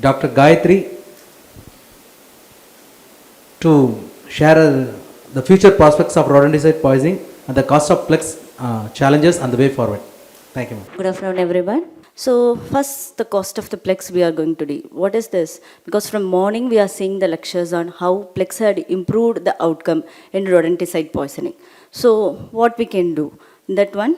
Dr. Gayatri to share the future prospects of rodenticide poisoning and the cost of PLEX challenges and the way forward. Thank you, ma'am. Good afternoon, everyone. So first, the cost of the PLEX we are going to do. What is this? Because from morning we are seeing the lectures on how PLEX had improved the outcome in rodenticide poisoning. So what we can do? That one.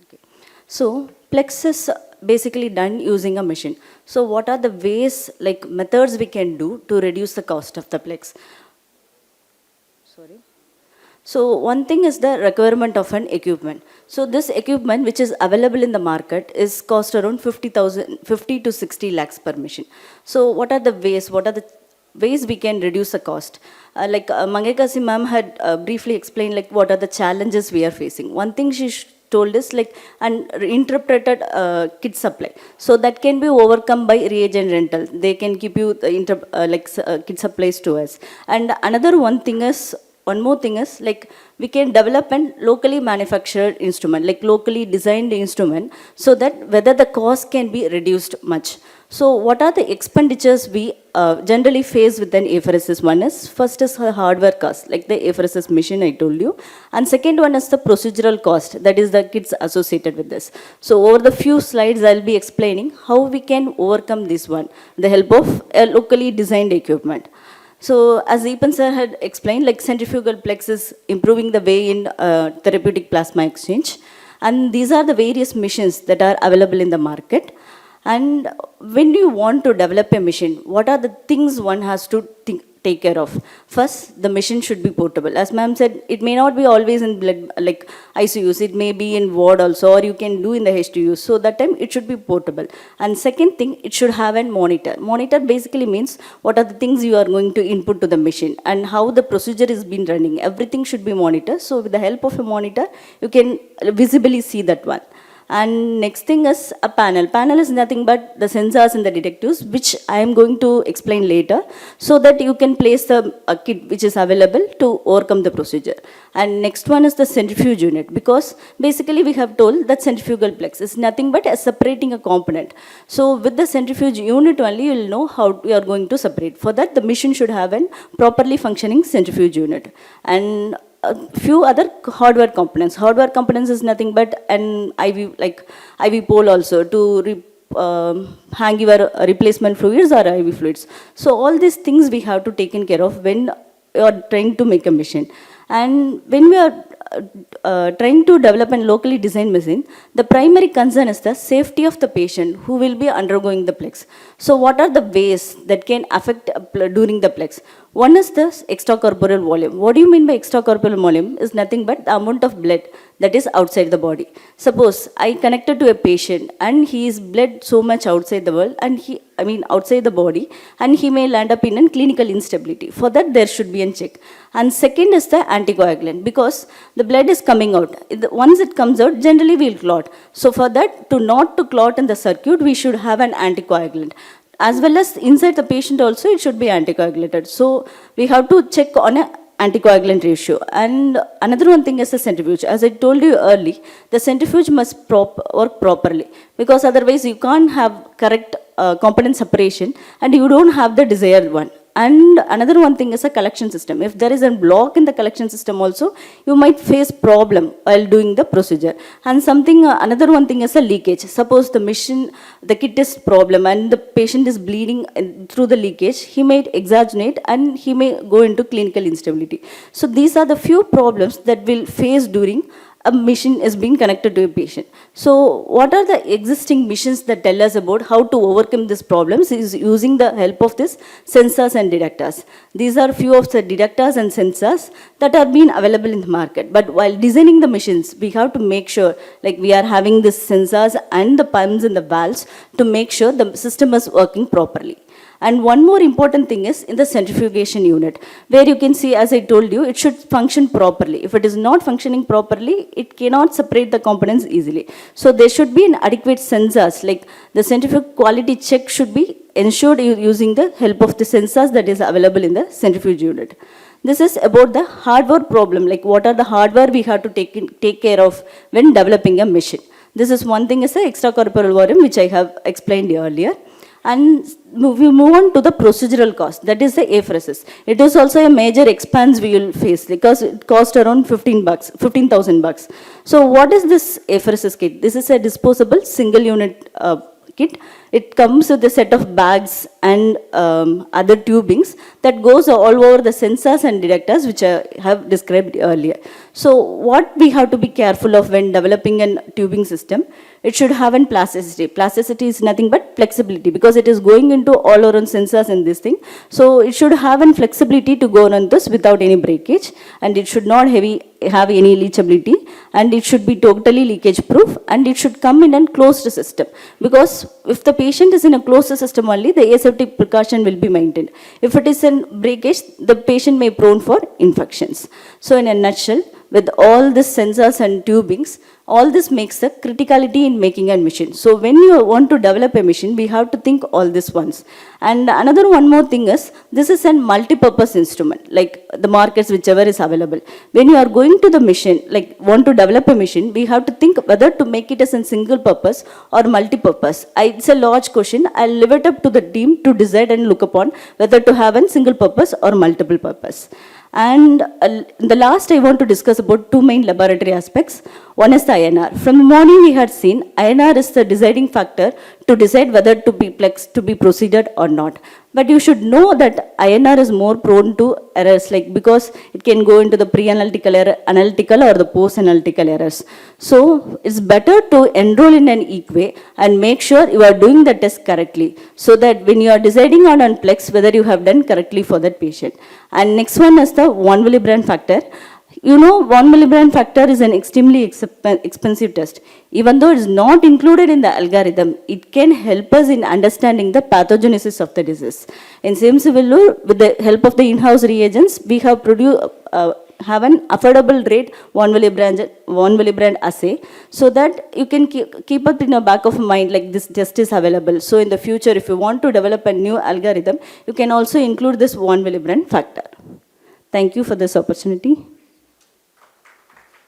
Okay. So PLEX is basically done using a machine. So what are the ways, like methods we can do to reduce the cost of the PLEX? Sorry. So one thing is the requirement of an equipment. So this equipment which is available in the market is cost around 50 to 60 lakhs per machine. So what are the ways? What are the ways we can reduce the cost? Mangekasi ma'am had briefly explained like what are the challenges we are facing. One thing she told us like an interpreted kit supply. So that can be overcome by reagent rental. They can keep you kit supplies to us. And another one more thing is like we can develop an locally manufactured instrument, like locally designed instrument, so that whether the cost can be reduced much. So what are the expenditures we generally face with an apheresis? One is, first is hardware cost, like the apheresis machine I told you. And second one is the procedural cost, that is the kits associated with this. So over the few slides, I'll be explaining how we can overcome this one, with the help of a locally designed equipment. So as Epan sir had explained, like centrifugal PLEX is improving the way in therapeutic plasma exchange. And these are the various machines that are available in the market. And when you want to develop a machine, what are the things one has to take care of? First, the machine should be portable. As ma'am said, it may not be always in blood, like ICUs, it may be in ward also, or you can do in the HTUs. So that time it should be portable. And second thing, it should have a monitor. Monitor basically means what are the things you are going to input to the machine and how the procedure is being running. Everything should be monitored. So with the help of a monitor, you can visibly see that one. And next thing is a panel. Panel is nothing but the sensors and the detectors, which I am going to explain later, so that you can place the kit which is available to overcome the procedure. And next one is the centrifuge unit, because basically we have told that centrifugal PLEX is nothing but separating a component. So with the centrifuge unit only, you will know how you are going to separate. For that, the machine should have a properly functioning centrifuge unit. And a few other hardware components. Hardware components is nothing but an IV pole also to hang your replacement fluids or IV fluids. So all these things we have to take care of when you are trying to make a machine. And when we are trying to develop a locally designed machine, the primary concern is the safety of the patient who will be undergoing the PLEX. So what are the ways that can affect during the PLEX? One is the extracorporeal volume. What do you mean by extracorporeal volume? Is nothing but the amount of blood that is outside the body. Suppose I connected to a patient and he is bled so much outside the world and outside the body, and he may land up in a clinical instability. For that, there should be a check. And second is the anticoagulant, because the blood is coming out. Once it comes out, generally we will clot. So for that, not to clot in the circuit, we should have an anticoagulant. As well as inside the patient also, it should be anticoagulated. So we have to check on a anticoagulant ratio. And another one thing is the centrifuge. As I told you earlier, the centrifuge must work properly, because otherwise you can't have correct component separation and you don't have the desired one. And another one thing is a collection system. If there is a block in the collection system also, you might face problem while doing the procedure. And another one thing is a leakage. Suppose the kit is problem and the patient is bleeding through the leakage, he may exaggerate and he may go into clinical instability. So these are the few problems that will face during a machine is being connected to a patient. So what are the existing machines that tell us about how to overcome these problems is using the help of these sensors and detectors. These are few of the detectors and sensors that are being available in the market. But while designing the machines, we have to make sure like we are having the sensors and the pumps and the valves to make sure the system is working properly. And one more important thing is in the centrifugation unit, where you can see, as I told you, it should function properly. If it is not functioning properly, it cannot separate the components easily. So there should be an adequate sensors, like the centrifuge quality check should be ensured using the help of the sensors that is available in the centrifuge unit. This is about the hardware problem, like what are the hardware we have to take care of when developing a machine. This is one thing is the extracorporeal volume, which I have explained earlier. And we move on to the procedural cost, that is the apheresis. It is also a major expense we will face because it costs around $15,000. So what is this apheresis kit? This is a disposable single unit kit. It comes with a set of bags and other tubings that goes all over the sensors and detectors, which I have described earlier. So what we have to be careful of when developing a tubing system, it should have an plasticity. Plasticity is nothing but flexibility because it is going into all around sensors in this thing. So it should have an flexibility to go on this without any breakage, and it should not have any leachability, and it should be totally leakage proof, and it should come in a closed system, because if the patient is in a closed system only, the aseptic precaution will be maintained. If it is in breakage, the patient may prone for infections. So in a nutshell, with all these sensors and tubings, all this makes the criticality in making a machine. So when you want to develop a machine, we have to think all this once. And one more thing is, this is a multi-purpose instrument, like the markets whichever is available. When you are going to the machine, like want to develop a machine, we have to think whether to make it as a single purpose or multi-purpose. It's a large question. I'll leave it up to the team to decide and look upon whether to have a single purpose or multiple purpose. And the last I want to discuss about two main laboratory aspects. One is the INR. From the morning we had seen, INR is the deciding factor to decide whether to be PLEX to be proceeded or not. But you should know that INR is more prone to errors, like because it can go into the pre-analytical error, analytical or the post-analytical errors. So it's better to enroll in an equa and make sure you are doing the test correctly, so that when you are deciding on PLEX, whether you have done correctly for that patient. And next one is the von Willebrand factor. You know, von Willebrand factor is an extremely expensive test. Even though it is not included in the algorithm, it can help us in understanding the pathogenesis of the disease. In same civil, with the help of the in-house reagents, we have have an affordable rate von Willebrand assay, so that you can keep up in the back of mind, like this test is available. So in the future, if you want to develop a new algorithm, you can also include this von Willebrand factor. Thank you for this opportunity.